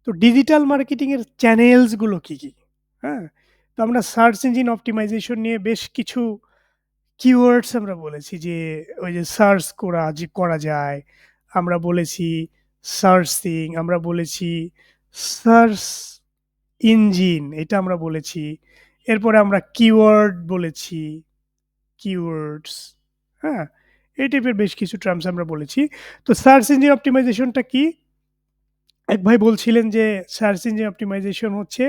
তো digital marketing এর channels গুলো কি, কি? হ্যাঁ? তো আমরা সার্চ ইঞ্জিন অপ্টিমাইজেশন নিয়ে বেশ কিছু কিওয়ার্ডস আমরা বলেছি যে, ওই যে সার্চ করা যায়। আমরা বলেছি সার্চিং, আমরা বলেছি সার্চ ইঞ্জিন এটা আমরা বলেছি। এরপরে আমরা কিওয়ার্ড বলেছি, কিওয়ার্ডস, হ্যাঁ? এই টাইপের বেশ কিছু টার্মস আমরা বলেছি। তো সার্চ ইঞ্জিন অপ্টিমাইজেশনটা কি? এক ভাই বলছিলেন যে সার্চ ইঞ্জিন অপ্টিমাইজেশন হচ্ছে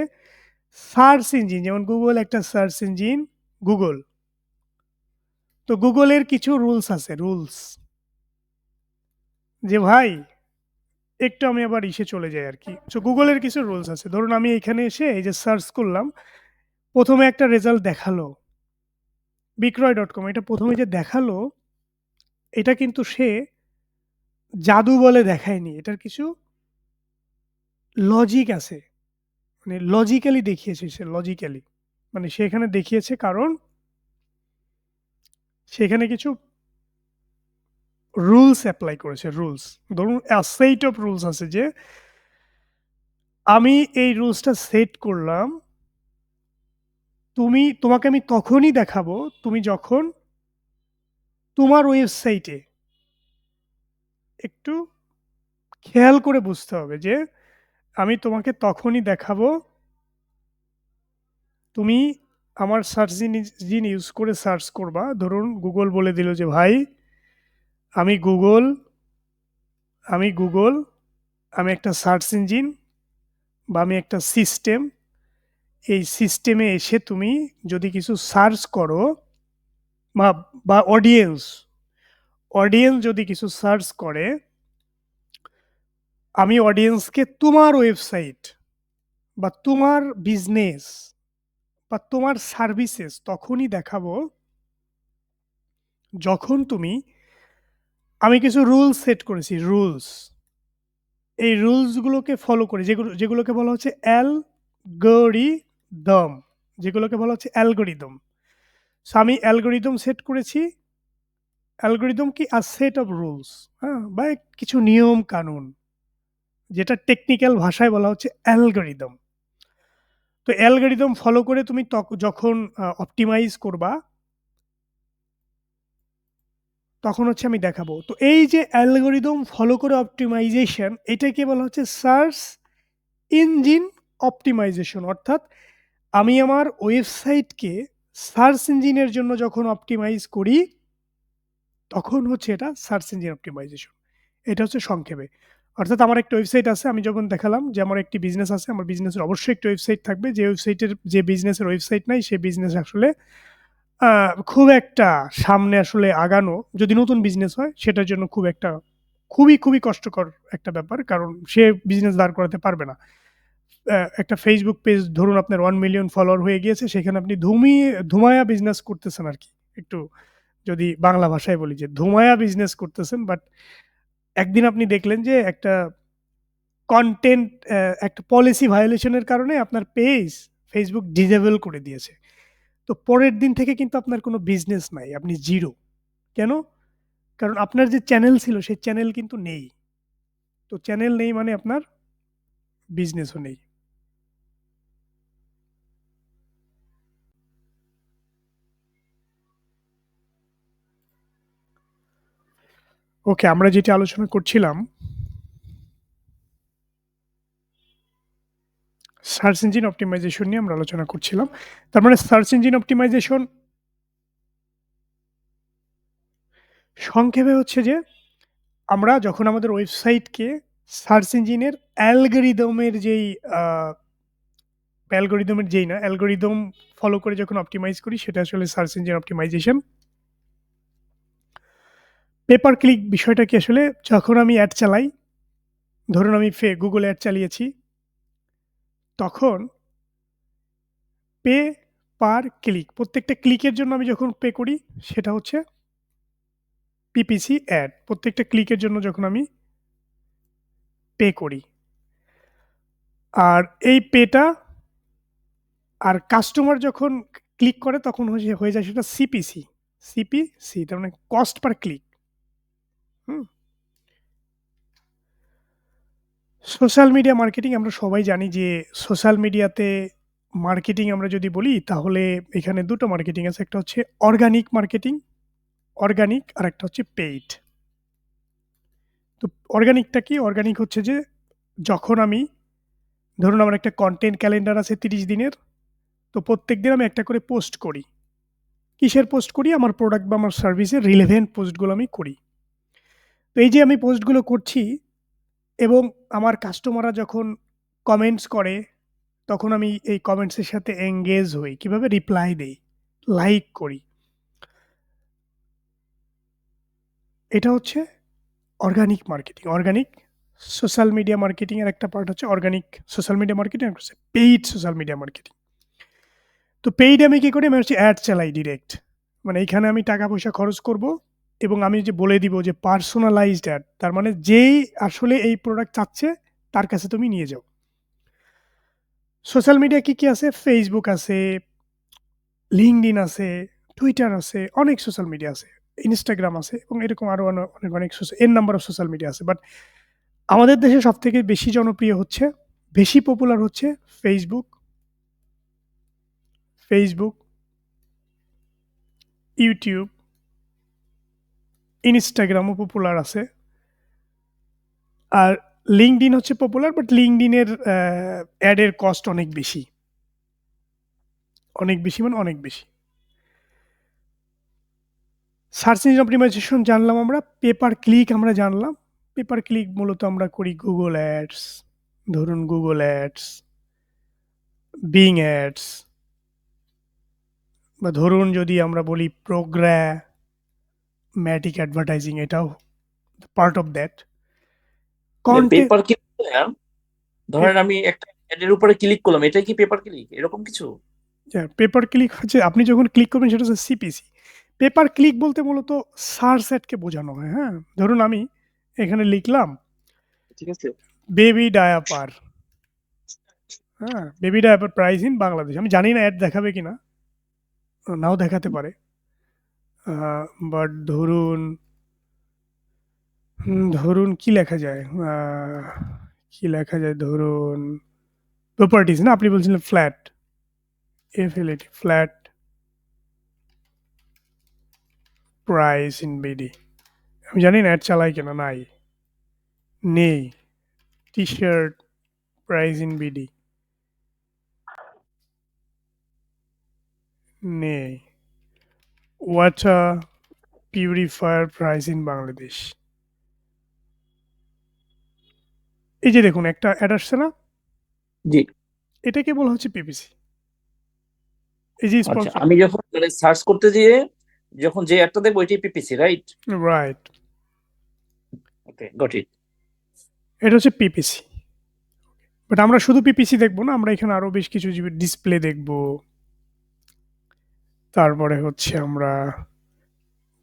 সার্চ ইঞ্জিন যেমন Google একটা সার্চ ইঞ্জিন Google। তো Google এর কিছু রুলস আছে, রুলস। যে ভাই একটু আমি আবার চলে যাই আরকি। সো Google এর কিছু রুলস আছে। ধরুন আমি এখানে এসে এই যে সার্চ করলাম, ১ম এ একটা রেজাল্ট দেখালো বিক্রয়.com এটা ১ম এ যে দেখালো, এটা কিন্তু সে জাদু বলে দেখায়নি। এটার কিছু লজিক আছে। মানে লজিক্যালি দেখিয়েছে সে, লজিক্যালি। মানে সে এখানে দেখিয়েছে কারণ সেখানে কিছু রুলস এপ্লাই করেছে, রুলস। ধরুন সেট অফ রুলস আছে যে আমি এই রুলসটা সেট করলাম, তোমাকে আমি তখনই দেখাবো তুমি যখন তোমার ওয়েবসাইটে একটু খেয়াল করে বুঝতে হবে যে আমি তোমাকে তখনই দেখাবো তুমি আমার সার্চ ইঞ্জিন ইউজ করে সার্চ করবা। ধরুন Google বলে দিল যে ভাই আমি Google, আমি Google, আমি একটা সার্চ ইঞ্জিন বা আমি একটা সিস্টেম। এই সিস্টেমে এসে তুমি যদি কিছু সার্চ করো বা অডিয়েন্স, অডিয়েন্স যদি কিছু সার্চ করে, আমি অডিয়েন্সকে তোমার ওয়েবসাইট বা তোমার বিজনেস বা তোমার সার্ভিসেস তখনই দেখাবো যখন আমি কিছু রুলস সেট করেছি, রুলস। এই রুলস গুলোকে ফলো করে যেগুলোকে বলা হচ্ছে অ্যালগরিদম, যেগুলোকে বলা হচ্ছে অ্যালগরিদম। সো আমি অ্যালগরিদম সেট করেছি। অ্যালগরিদম কি? আ সেট অফ রুলস, হ্যাঁ? বা কিছু নিয়ম কানুন। যেটা টেকনিক্যাল ভাষায় বলা হচ্ছে অ্যালগরিদম। তো অ্যালগরিদম ফলো করে তুমি যখন অপটিমাইজ করবা, তখন হচ্ছে আমি দেখাবো। তো এই যে অ্যালগরিদম ফলো করে অপটিমাইজেশন এটাকে বলা হচ্ছে সার্চ ইঞ্জিন অপটিমাইজেশন। অর্থাৎ আমি আমার ওয়েবসাইটকে সার্চ ইঞ্জিনের জন্য যখন অপটিমাইজ করি, তখন হচ্ছে এটা সার্চ ইঞ্জিন অপটিমাইজেশন। এটা হচ্ছে সংক্ষেপে। অর্থাৎ আমার একটা ওয়েবসাইট আছে, আমি যখন দেখালাম যে আমার একটি বিজনেস আছে, আমার বিজনেসের অবশ্যই একটা ওয়েবসাইট থাকবে। যে বিজনেসের ওয়েবসাইট নাই, সে বিজনেস আসলে আ খুব একটা সামনে আসলে আগানো, যদি নতুন বিজনেস হয়, সেটার জন্য খুবই কষ্টকর একটা ব্যাপার। কারণ সে বিজনেস দাঁড় করাতে পারবে না। একটা Facebook পেজ ধরুন আপনার 1 মিলিয়ন ফলোয়ার হয়ে গিয়েছে, সেখানে আপনি ধুমায়া বিজনেস করতেছেন আরকি। একটু যদি বাংলা ভাষায় বলি যে ধুমায়া বিজনেস করতেছেন, বাট একদিন আপনি দেখলেন যে কনটেন্ট একটা পলিসি ভায়োলেশন এর কারণে আপনার পেজ Facebook ডিসেবল করে দিয়েছে। তো পরের দিন থেকে কিন্তু আপনার কোনো বিজনেস নাই। আপনি জিরো। কেন? কারণ আপনার যে চ্যানেল ছিল সেই চ্যানেল কিন্তু নেই। তো চ্যানেল নেই মানে আপনার বিজনেসও নেই। ওকে, আমরা যেটি আলোচনা করছিলাম সার্চ ইঞ্জিন অপ্টিমাইজেশন নিয়ে আমরা আলোচনা করছিলাম। তার মানে সার্চ ইঞ্জিন অপ্টিমাইজেশন সংক্ষেপে হচ্ছে যে আমরা যখন আমাদের ওয়েবসাইটকে সার্চ ইঞ্জিনের অ্যালগরিদমের যেই আ অ্যালগরিদম ফলো করে যখন অপটিমাইজ করি সেটা আসলে search engine optimization. Pay per click বিষয়টা কি আসলে যখন আমি অ্যাড চালাই, ধরুন আমি Google অ্যাড চালিয়েছি, তখন পে পার ক্লিক প্রত্যেকটা ক্লিকের জন্য আমি যখন পে করি সেটা হচ্ছে PPC অ্যাড। প্রত্যেকটা ক্লিকের জন্য যখন আমি পে করি। আর এই পেটা আর কাস্টমার যখন ক্লিক করে তখন হয়ে যায় সেটা CPC। CPC তার মানে কস্ট পার ক্লিক। হুম? সোশ্যাল মিডিয়া মার্কেটিং আমরা সবাই জানি যে সোশ্যাল মিডিয়াতে মার্কেটিং আমরা যদি বলি তাহলে এখানে ২ টো মার্কেটিং আছে। একটা হচ্ছে অর্গানিক মার্কেটিং, অর্গানিক আরেকটা হচ্ছে পেইড। তো অর্গানিকটা কি? অর্গানিক হচ্ছে যে যখন আমি ধরুন আমার একটা কনটেন্ট ক্যালেন্ডার আছে ৩০ দিনের। তো প্রত্যেকদিন আমি একটা করে পোস্ট করি। কিসের পোস্ট করি? আমার প্রোডাক্ট বা আমার সার্ভিসের রিলেভেন্ট পোস্টগুলো আমি করি। তো এই যে আমি পোস্টগুলো করছি এবং আমার কাস্টমাররা যখন কমেন্টস করে, তখন আমি এই কমেন্টস এর সাথে এনগেজ হই। কিভাবে? রিপ্লাই দেই, লাইক করি। এটা হচ্ছে organic marketing. Organic social media marketing এর একটা পার্ট হচ্ছে অর্গানিক সোশ্যাল মিডিয়া মার্কেটিং, আর হচ্ছে পেইড সোশ্যাল মিডিয়া মার্কেটিং। তো পেইড আমি কি করি? আমি হচ্ছে অ্যাড চালাই ডিরেক্ট। মানে এইখানে আমি টাকা পয়সা খরচ করব এবং আমি যে বলে দিব যে পার্সোনালাইজড অ্যাড। তার মানে যেই আসলে এই প্রোডাক্ট চাচ্ছে তার কাছে তুমি নিয়ে যাও। সোশ্যাল মিডিয়া কি আছে? Facebook আছে, LinkedIn আছে, Twitter আছে, অনেক সোশ্যাল মিডিয়া আছে। Instagram আছে এবং এরকম আরো অনেক n number of social media আছে। বাট আমাদের দেশে সবথেকে বেশি জনপ্রিয় হচ্ছে, বেশি পপুলার হচ্ছে Facebook, YouTube, Instagram ও পপুলার আছে। আর LinkedIn হচ্ছে পপুলার, বাট LinkedIn এর অ্যাড এর কস্ট অনেক বেশি। অনেক বেশি মানে অনেক বেশি। সার্চ ইঞ্জিন অপটিমাইজেশন জানলাম আমরা, পেপার ক্লিক আমরা জানলাম। পেপার ক্লিক মূলত আমরা করি Google Ads, ধরুন Google Ads, Bing Ads, বা ধরুন যদি আমরা বলি প্রোগ্রামেটিক অ্যাডভার্টাইজিং, এটাও part of that. Content paper click, ধরেন আমি একটা এর উপরে ক্লিক করলাম, এটাই কি পেপার ক্লিক এরকম কিছু? পেপার ক্লিক হচ্ছে আপনি যখন ক্লিক করবেন সেটা হচ্ছে CPC। পেপার ক্লিক বলতে মূলত সার্চ অ্যাডকে বোঝানো হয়, হ্যাঁ? ধরুন আমি এখানে লিখলাম ঠিক আছে। বেবি ডায়াপার, হ্যাঁ? Baby diaper price in Bangladesh. আমি জানি না অ্যাড দেখাবে কিনা, নাও দেখাতে পারে। বাট ধরুন কি লেখা যায়? কি লেখা যায়? ধরুন প্রপার্টিজ না? আপনি বলছিলেন flat, FLAT, flat price in BD। আমি জানি না অ্যাড চালায় কিনা, নেই। টি-শার্ট প্রাইস ইন BD নেই। Water purifier price in Bangladesh. এই যে দেখুন একটা অ্যাড আসছে না? জি। এটাকে বলা হচ্ছে PPC। এই যে আচ্ছা, আমি যখন মানে সার্চ করতে গিয়ে যখন যে একটা দেখবো এটাই PPC, right? Right, okay, got it. এটা হচ্ছে PPC। বাট আমরা শুধু PPC দেখবো না, আমরা এখানে আরো বেশ কিছু ডিসপ্লে দেখবো। তারপরে হচ্ছে আমরা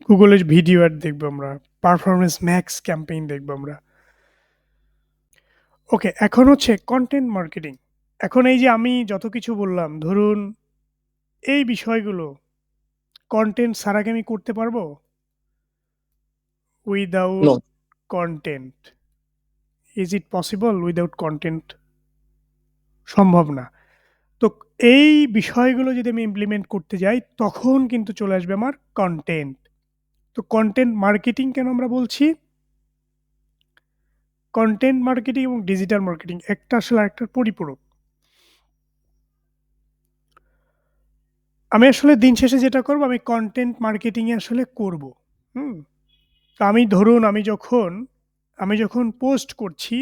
গুগলের ভিডিও অ্যাড দেখবো, আমরা পারফরমেন্স ম্যাক্স ক্যাম্পেইন দেখবো আমরা। ওকে, এখন হচ্ছে কন্টেন্ট মার্কেটিং। এখন এই যে আমি যত কিছু বললাম, ধরুন এই বিষয়গুলো কন্টেন্ট ছাড়া কি আমি করতে পারবো? Without no. Content, is it possible without content? সম্ভব না। তো এই বিষয়গুলো যদি আমি ইমপ্লিমেন্ট করতে যাই তখন কিন্তু চলে আসবে আমার কন্টেন্ট। তো কন্টেন্ট মার্কেটিং কেন আমরা বলছি? কন্টেন্ট মার্কেটিং এবং ডিজিটাল মার্কেটিং একটা আসলে আরেকটার পরিপূরক। আমি আসলে দিন শেষে যেটা করব, আমি কনটেন্ট মার্কেটিং এ আসলে করব। হুম? তো আমি ধরুন আমি যখন পোস্ট করছি,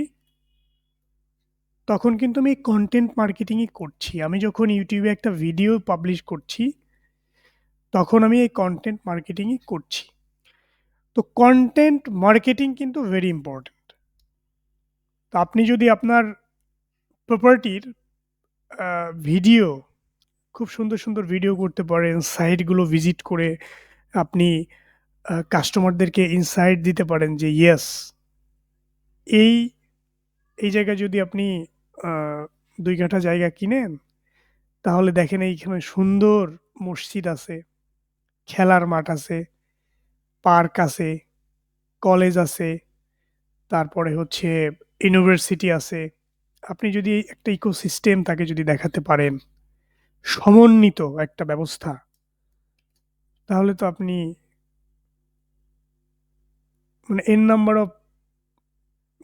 তখন কিন্তু আমি কনটেন্ট মার্কেটিং ই করছি। আমি যখন YouTube এ একটা ভিডিও পাবলিশ করছি, তখন আমি এই কনটেন্ট মার্কেটিং ই করছি। তো কনটেন্ট মার্কেটিং কিন্তু ভেরি ইম্পোর্টেন্ট। তো আপনি যদি আপনার প্রপার্টির ভিডিও, খুব সুন্দর, সুন্দর ভিডিও করতে পারেন, সাইটগুলো ভিজিট করে আপনি কাস্টমারদেরকে ইনসাইট দিতে পারেন যে ইয়েস, এই, এই জায়গায় যদি আপনি আ ২ কাঠা জায়গা কিনেন, তাহলে দেখেন এইখানে সুন্দর মসজিদ আছে, খেলার মাঠ আছে, পার্ক আছে, কলেজ আছে, তারপরে হচ্ছে ইউনিভার্সিটি আছে। আপনি যদি একটা ইকোসিস্টেম তাকে যদি দেখাতে পারেন, সমন্বিত একটা ব্যবস্থা, তাহলে তো আপনি মানে n নাম্বার অফ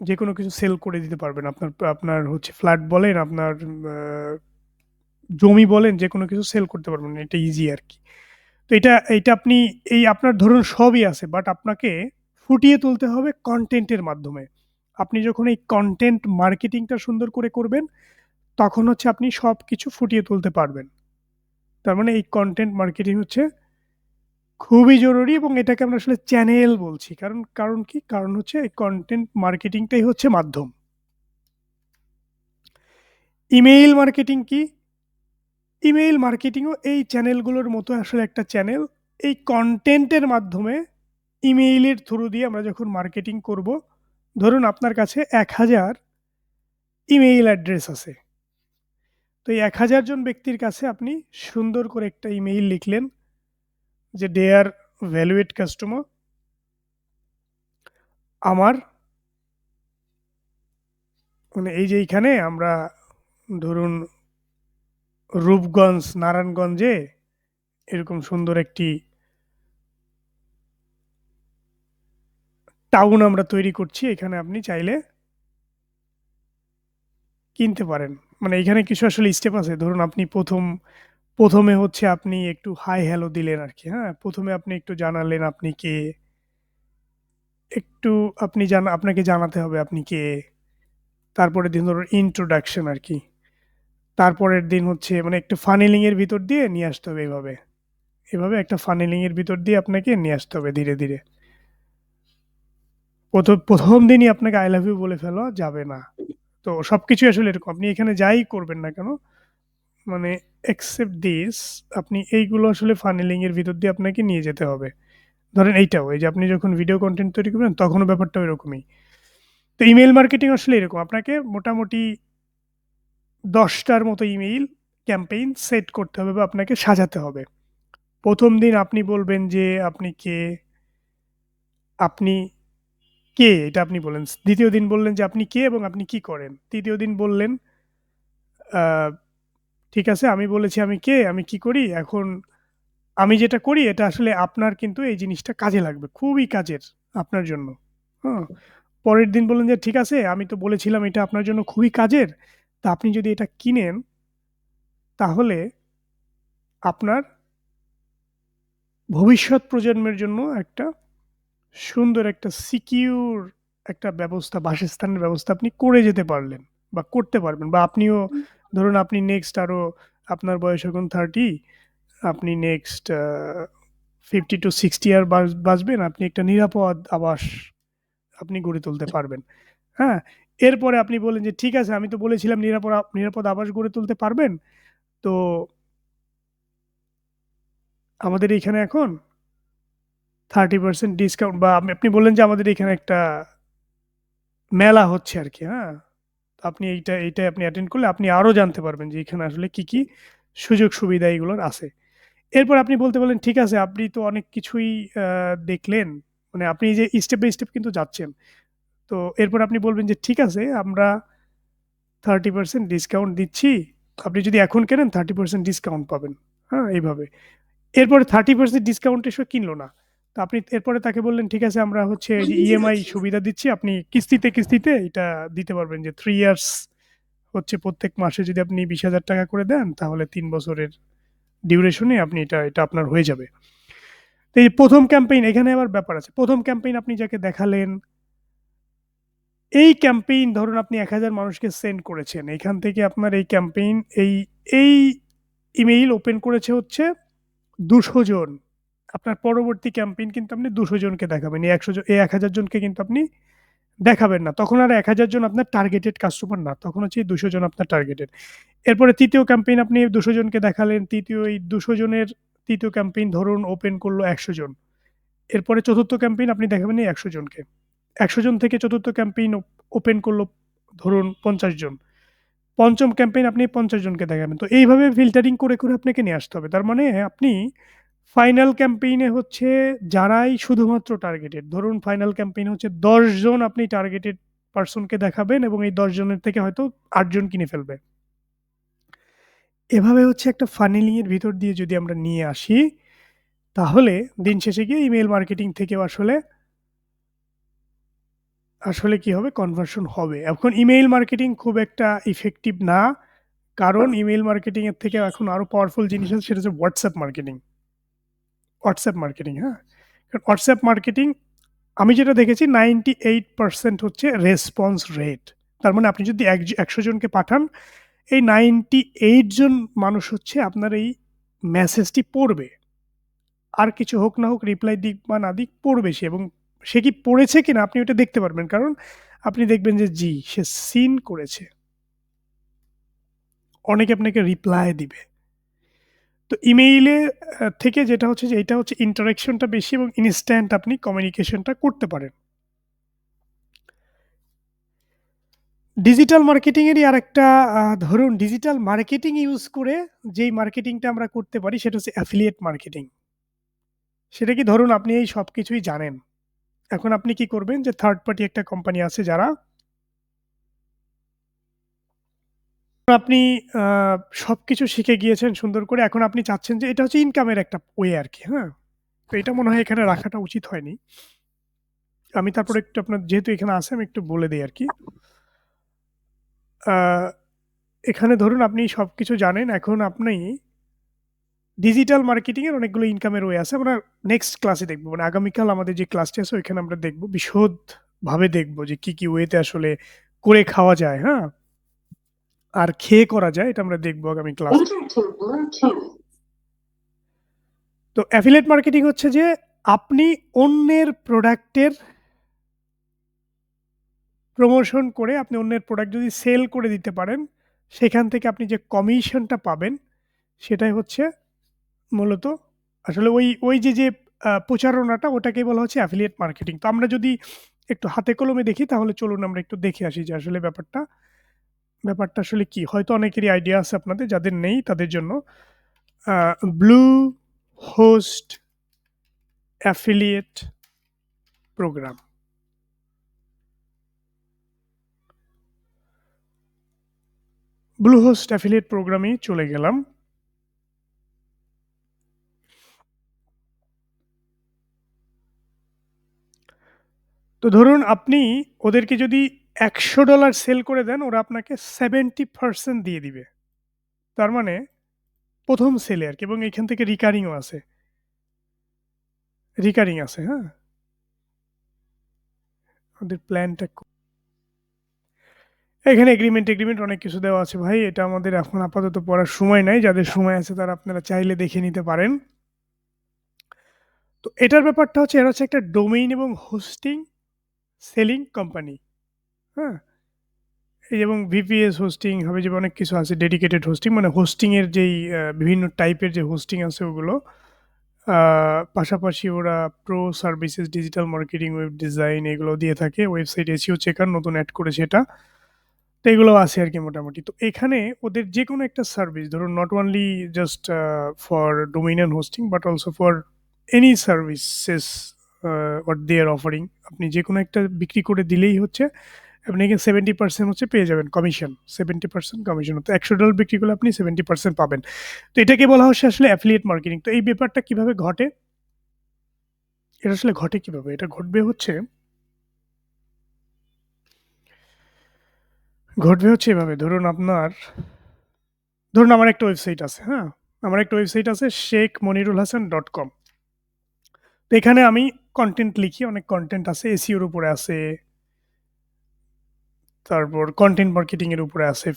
যেকোনো কিছু সেল করে দিতে পারবেন। আপনার হচ্ছে ফ্ল্যাট বলেন, আপনার জমি বলেন, যেকোনো কিছু সেল করতে পারবেন। এটা ইজি আরকি। তো এইটা আপনি আপনার ধরুন সবই আছে, বাট আপনাকে ফুটিয়ে তুলতে হবে কনটেন্টের মাধ্যমে। আপনি যখন এই কনটেন্ট মার্কেটিংটা সুন্দর করে করবেন, তখন হচ্ছে আপনি সবকিছু ফুটিয়ে তুলতে পারবেন। তার মানে এই কনটেন্ট মার্কেটিং হচ্ছে খুবই জরুরি, এবং এটাকে আমরা আসলে চ্যানেল বলছি। কারণ কি? কারণ হচ্ছে এই কনটেন্ট মার্কেটিংটাই হচ্ছে মাধ্যম। ইমেইল মার্কেটিং কি? ইমেইল মার্কেটিংও এই চ্যানেলগুলোর মতো আসলে একটা চ্যানেল। এই কনটেন্টের মাধ্যমে ইমেইলের থ্রু দিয়ে আমরা যখন মার্কেটিং করব, ধরুন আপনার কাছে ১,০০০ ইমেইল অ্যাড্রেস আছে। তো এই ১,০০০ জন ব্যক্তির কাছে আপনি সুন্দর করে একটা ইমেইল লিখলেন যে, "ডিয়ার ভ্যালুয়েট কাস্টমার, আমার" মানে এই যে এইখানে আমরা ধরুন রূপগঞ্জ, নারায়ণগঞ্জে এরকম সুন্দর একটি টাউন আমরা তৈরি করছি। এখানে আপনি চাইলে কিনতে পারেন। মানে এখানে কিছু আসলে স্টেপ আছে। ধরুন আপনি প্রথমে হচ্ছে আপনি একটু হাই হ্যালো দিলেন আরকি, হ্যাঁ? ১ম এ আপনি একটু জানালেন আপনি কে, একটু আপনাকে জানাতে হবে আপনি কে। তারপরের দিন ধরুন ইন্ট্রোডাকশন আরকি। তারপরের দিন হচ্ছে মানে একটু ফানেলিং এর ভিতর দিয়ে নিয়ে আসতে হবে এভাবে। এভাবে একটা ফানেলিং এর ভিতর দিয়ে আপনাকে নিয়ে আসতে হবে ধীরে, ধীরে। ১ম দিনই আপনাকে I love you বলে ফেলা যাবে না। তো সবকিছুই আসলে এরকম। আপনি এখানে যাই করবেন না কেন, মানে except this, আপনি এইগুলো আসলে ফানেলিং এর ভিতর দিয়ে আপনাকে নিয়ে যেতে হবে। ধরেন এইটাও, এই যে আপনি যখন ভিডিও কনটেন্ট তৈরি করবেন তখনও ব্যাপারটা ওইরকমই। তো ইমেইল মার্কেটিং আসলে এরকম। আপনাকে মোটামুটি ১০ টার মতো ইমেইল ক্যাম্পেইন সেট করতে হবে বা আপনাকে সাজাতে হবে। ১ম দিন আপনি বলবেন যে আপনি কে? এটা আপনি বললেন। ২য় দিন বললেন যে আপনি কে এবং আপনি কি করেন? ৩য় দিন বললেন আ ঠিক আছে, আমি বলেছি আমি কে, আমি কি করি। এখন আমি যেটা করি এটা আসলে আপনার কিন্তু এই জিনিসটা কাজে লাগবে। খুবই কাজের আপনার জন্য। হুম? পরের দিন বললেন যে, "ঠিক আছে, আমি তো বলেছিলাম এটা আপনার জন্য খুবই কাজের। তা আপনি যদি এটা কিনেন, তাহলে আপনার ভবিষ্যৎ প্রজন্মের জন্য একটা সুন্দর একটা সিকিউর একটা ব্যবস্থা, বাসস্থানের ব্যবস্থা আপনি করে যেতে পারলেন বা করতে পারবেন, বা আপনিও ধরুন আপনি নেক্সট আরো আপনার বয়স এখন ৩০, আপনি নেক্সট 50 to 60 ইয়ার বাঁচবেন। আপনি একটা নিরাপদ আবাস আপনি গড়ে তুলতে পারবেন। হ্যাঁ? এরপরে আপনি বললেন যে, "ঠিক আছে, আমি তো বলেছিলাম নিরাপদ আবাস গড়ে তুলতে পারবেন। তো আমাদের এইখানে এখন 30% ডিসকাউন্ট", বা আপনি বললেন যে, "আমাদের এখানে একটা মেলা হচ্ছে আরকি, হ্যাঁ? তো আপনি এইটায় আপনি অ্যাটেন্ড করলে আপনি আরো জানতে পারবেন যে এখানে আসলে কি, কি সুযোগ সুবিধা এগুলোর আছে।" এরপর আপনি বলতে বললেন, "ঠিক আছে, আপনি তো অনেক কিছুই আ দেখলেন।" মানে আপনি যে স্টেপ বাই স্টেপ কিন্তু যাচ্ছেন। তো এরপর আপনি বলবেন যে, "ঠিক আছে, আমরা 30% ডিসকাউন্ট দিচ্ছি। আপনি যদি এখন কেনেন 30% ডিসকাউন্ট পাবেন।" হ্যাঁ? এইভাবে। এরপরে 30% ডিসকাউন্টে সে কিনল না। তো আপনি এরপরে তাকে বললেন, "ঠিক আছে, আমরা হচ্ছে এই যে ইএমআই সুবিধা দিচ্ছি। আপনি কিস্তিতে, কিস্তিতে এটা দিতে পারবেন যে 3 ইয়ার্স হচ্ছে প্রত্যেক মাসে যদি আপনি ৳২০,০০০ করে দেন, তাহলে ৩ বছরের ডিউরেশন এ আপনি এটা আপনার হয়ে যাবে।" তো এই ১ম ক্যাম্পেইন, এখানে আবার ব্যাপার আছে। ১ম ক্যাম্পেইন আপনি যাকে দেখালেন, এই ক্যাম্পেইন ধরুন আপনি ১,০০০ মানুষকে সেন্ড করেছেন। এখান থেকে আপনার এই ক্যাম্পেইন এই ইমেইল ওপেন করেছে হচ্ছে ২০০ জন। আপনার পরবর্তী ক্যাম্পেইন কিন্তু আপনি ২০০ জনকে দেখাবেন। এই ১,০০০ জনকে কিন্তু আপনি দেখাবেন না। তখন আর ১,০০০ জন আপনার টার্গেটেড কাস্টমার না। তখন হচ্ছে এই ২০০ জন আপনার টার্গেটেড। এরপরে ৩য় ক্যাম্পেইন আপনি ২০০ জনকে দেখালেন। এই ২০০ জনের ৩য় ক্যাম্পেইন ধরুন ওপেন করল ১০০ জন। এরপরে ৪র্থ ক্যাম্পেইন আপনি দেখাবেন এই ১০০ জনকে। ১০০ জন থেকে ৪র্থ ক্যাম্পেইন ওপেন করল ধরুন ৫০ জন। ৫ম ক্যাম্পেইন আপনি ৫০ জনকে দেখাবেন। তো এইভাবে ফিল্টারিং করে, করে আপনাকে নিয়ে আসতে হবে। তার মানে আপনি ফাইনাল ক্যাম্পেইন এ হচ্ছে যারাই শুধুমাত্র টার্গেটেড, ধরুন ফাইনাল ক্যাম্পেইন হচ্ছে ১০ জন আপনি টার্গেটেড পারসনকে দেখাবেন এবং এই 10 জনের থেকে হয়তো 8 জন কিনে ফেলবে। এভাবে হচ্ছে একটা ফানেলিং এর ভিতর দিয়ে যদি আমরা নিয়ে আসি, তাহলে দিন শেষে গিয়ে ইমেইল মার্কেটিং থেকেও আসলে কি হবে? কনভার্সন হবে। এখন ইমেইল মার্কেটিং খুব একটা ইফেক্টিভ না। কারণ ইমেইল মার্কেটিং এর থেকে এখন আরো পাওয়ারফুল জিনিস আছে, সেটা হচ্ছে WhatsApp মার্কেটিং। WhatsApp মার্কেটিং, হ্যাঁ? কারণ WhatsApp মার্কেটিং আমি যেটা দেখেছি 98% হচ্ছে রেসপন্স রেট। তার মানে আপনি যদি ১০০ জনকে পাঠান, এই 98 জন মানুষ হচ্ছে আপনার এই মেসেজটি পড়বে। আর কিছু হোক না হোক, রিপ্লাই দিক বা না দিক, পড়বে সে, এবং সে কি পড়েছে কিনা আপনি ওটা দেখতে পারবেন। কারণ আপনি দেখবেন যে জি, সে সিন করেছে। অনেকে আপনাকে রিপ্লাই দিবে। তো ইমেইলে থেকে যেটা হচ্ছে যে এটা হচ্ছে ইন্টারেকশনটা বেশি এবং ইনস্ট্যান্ট আপনি কমিউনিকেশনটা করতে পারেন। ডিজিটাল মার্কেটিং এরই আরেকটা ধরুন ডিজিটাল মার্কেটিং ইউজ করে যেই মার্কেটিংটা আমরা করতে পারি সেটা হচ্ছে অ্যাফিলিয়েট মার্কেটিং। সেটা কি, ধরুন আপনি এই সবকিছুই জানেন। এখন আপনি কি করবেন যে থার্ড পার্টি একটা কোম্পানি আছে যারা আপনি আ সবকিছু শিখে গিয়েছেন সুন্দর করে। এখন আপনি চাচ্ছেন যে এটা হচ্ছে ইনকামের একটা ওয়ে আরকি, হ্যাঁ? তো এটা মনে হয় এখানে রাখাটা উচিত হয়নি। আমি তারপরে একটু আপনার, যেহেতু এখানে আছে, আমি একটু বলে দেই আরকি। আ এখানে ধরুন আপনি সবকিছু জানেন। এখন আপনি ডিজিটাল মার্কেটিং এর অনেকগুলো ইনকামের ওয়ে আছে। আমরা নেক্সট ক্লাসে দেখব। মানে আগামীকাল আমাদের যে ক্লাসটি আছে ওইখানে আমরা দেখব। বিশদভাবে দেখব যে কি ওয়েতে আসলে করে খাওয়া যায়, হ্যাঁ? আর খেয়ে করা যায়, এটা আমরা দেখব আগামী ক্লাসে। তো অ্যাফিলিয়েট মার্কেটিং হচ্ছে যে আপনি অন্যের প্রোডাক্টের প্রমোশন করে আপনি অন্যের প্রোডাক্ট যদি সেল করে দিতে পারেন, সেখান থেকে আপনি যে কমিশনটা পাবেন সেটাই হচ্ছে মূলত আসলে ওই যে প্রচারণাটা, ওটাকেই বলা হচ্ছে অ্যাফিলিয়েট মার্কেটিং। তো আমরা যদি একটু হাতে কলমে দেখি, তাহলে চলুন আমরা একটু দেখে আসি যে আসলে ব্যাপারটা আসলে কি? হয়তো অনেকেরই আইডিয়া আছে, আপনাদের যাদের নেই তাদের জন্য। A blue host affiliate program. Bluehost affiliate প্রোগ্রামেই চলে গেলাম। তো ধরুন আপনি ওদেরকে যদি $১০০ সেল করে দেন, ওরা আপনাকে 70% দিয়ে দিবে। তার মানে ১ম সেলে আরকি, এবং এখান থেকে রিকারিং আছে, হ্যাঁ? ওদের প্ল্যানটা এখানে এগ্রিমেন্ট অনেক কিছু দেওয়া আছে ভাই। এটা আমাদের এখন আপাতত পড়ার সময় নাই। যাদের সময় আছে তারা আপনারা চাইলে দেখে নিতে পারেন। তো এটার ব্যাপারটা হচ্ছে, এরা হচ্ছে একটা ডোমেইন এবং হোস্টিং সেলিং কোম্পানি, হ্যাঁ? এই যেমন VPS হোস্টিং, হাবিজাবি অনেক কিছু আছে। ডেডিকেটেড হোস্টিং মানে হোস্টিং এর যেই বিভিন্ন টাইপের যে হোস্টিং আছে ওগুলো। আ পাশাপাশি ওরা pro services, digital marketing, web design এগুলো দিয়ে থাকে। ওয়েবসাইট এসইও চেকার নতুন এড করেছে এটা। তো এগুলো আছে আরকি মোটামুটি। তো এখানে ওদের যেকোনো একটা সার্ভিস, ধরুন not only just for domain and hosting but also for any services what they are offering. আপনি যেকোনো একটা বিক্রি করে দিলেই হচ্ছে আপনাকে 70% হচ্ছে পেয়ে যাবেন কমিশন। 70% কমিশন। তো $১০০ বিক্রি করলে আপনি 70% পাবেন। তো এটাকে বলা হচ্ছে আসলে অ্যাফিলিয়েট মার্কেটিং। তো এই ব্যাপারটা কিভাবে ঘটে? এটা আসলে ঘটে কিভাবে? এটা ঘটবে হচ্ছে এভাবে। ধরুন আমার একটা ওয়েবসাইট আছে, হ্যাঁ? আমার একটা ওয়েবসাইট আছে sheikh.monirulhasan.com। তো এখানে আমি কনটেন্ট লিখি, অনেক কনটেন্ট আছে। এসইও এর উপরে আছে, তারপর কনটেন্ট মার্কেটিং এর উপরে আছে,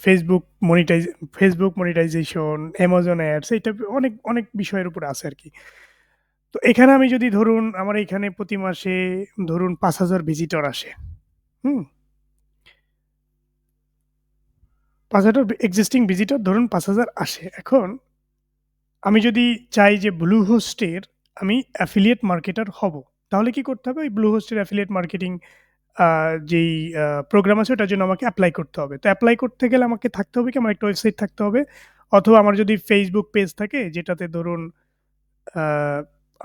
ফেসবুক মনিটাইজেশন, Amazon অ্যাডস, এই টাইপের অনেক বিষয়ের উপরে আছে আরকি। তো এখানে আমি যদি ধরুন আমার এখানে প্রতি মাসে ধরুন ৫,০০০ ভিজিটর আসে, হুম? ৫,০০০ এক্সিস্টিং ভিজিটর ধরুন ৫,০০০ আসে। এখন আমি যদি চাই যে Bluehost এর আমি অ্যাফিলিয়েট মার্কেটার হব, তাহলে কি করতে হবে? ওই Bluehost এর অ্যাফিলিয়েট মার্কেটিং আ যেই প্রোগ্রাম আছে ওটার জন্য আমাকে এপ্লাই করতে হবে। তো এপ্লাই করতে গেলে আমাকে থাকতে হবে কি? আমার একটা ওয়েবসাইট থাকতে হবে। অথবা আমার যদি Facebook পেজ থাকে, যেটাতে ধরুন আ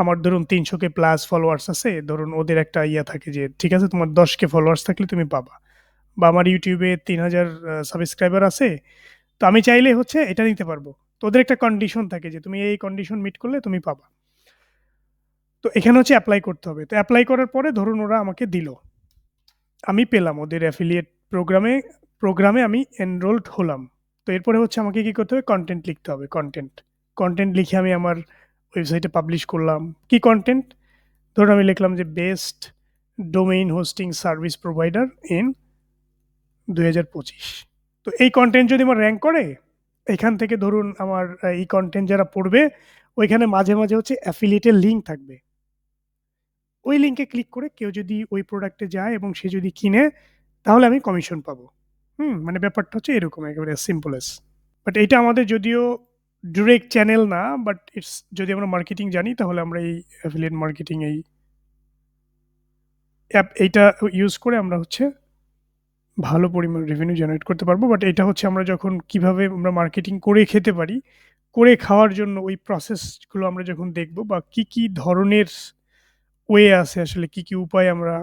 আমার ধরুন ৩০০ কে প্লাস ফলোয়ার্স আছে। ধরুন ওদের একটা ইয়া থাকে যে ঠিক আছে, তোমার ১০ কে ফলোয়ার্স থাকলে তুমি পাবা। বা আমার ইউটিউবে 3000 সাবস্ক্রাইবার আছে, তো আমি চাইলে হচ্ছে এটা নিতে পারবো। তো ওদের একটা কন্ডিশন থাকে যে তুমি এই কন্ডিশন মিট করলে তুমি পাবা। তো এখানে হচ্ছে অ্যাপ্লাই করতে হবে। তো অ্যাপ্লাই করার পরে ধরুন ওরা আমাকে দিল, আমি পেলাম ওদের অ্যাফিলিয়েট প্রোগ্রামে আমি এনরোলড হলাম। তো এরপরে হচ্ছে আমাকে কি করতে হবে, কন্টেন্ট লিখতে হবে। কন্টেন্ট লিখে আমি আমার ওয়েবসাইটে পাবলিশ করলাম। কি কন্টেন্ট? ধরুন আমি লিখলাম যে best domain hosting service provider in 2025। তো এই কন্টেন্ট যদি আমার র্যাঙ্ক করে, এখান থেকে ধরুন আমার এই কন্টেন্ট যারা পড়বে, ওইখানে মাঝে মাঝে হচ্ছে অ্যাফিলিয়েটের লিঙ্ক থাকবে। ওই লিঙ্কে ক্লিক করে কেউ যদি ওই প্রোডাক্টে যায় এবং সে যদি কিনে, তাহলে আমি কমিশন পাবো। মানে ব্যাপারটা হচ্ছে এরকম, একেবারে সিম্পল এস। বাট এইটা আমাদের যদিও ডিরেক্ট চ্যানেল না, বাট ইটস, যদি আমরা মার্কেটিং জানি তাহলে আমরা এই অ্যাফিলিয়েট মার্কেটিং এই এইটা ইউজ করে আমরা হচ্ছে ভালো পরিমাণ রেভিনিউ জেনারেট করতে পারবো। বাট এটা হচ্ছে আমরা যখন কিভাবে আমরা মার্কেটিং করে খেতে পারি, করে খাওয়ার জন্য ওই প্রসেসগুলো আমরা যখন দেখব, বা কি কি ধরনের ওয়ে আছে, আসলে কি কি উপায় আমরা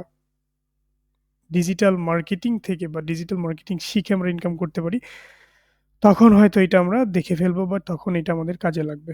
ডিজিটাল মার্কেটিং থেকে বা ডিজিটাল মার্কেটিং শিখে আমরা ইনকাম করতে পারি, তখন হয়তো এটা আমরা দেখে ফেলবো, বা তখন এটা আমাদের কাজে লাগবে।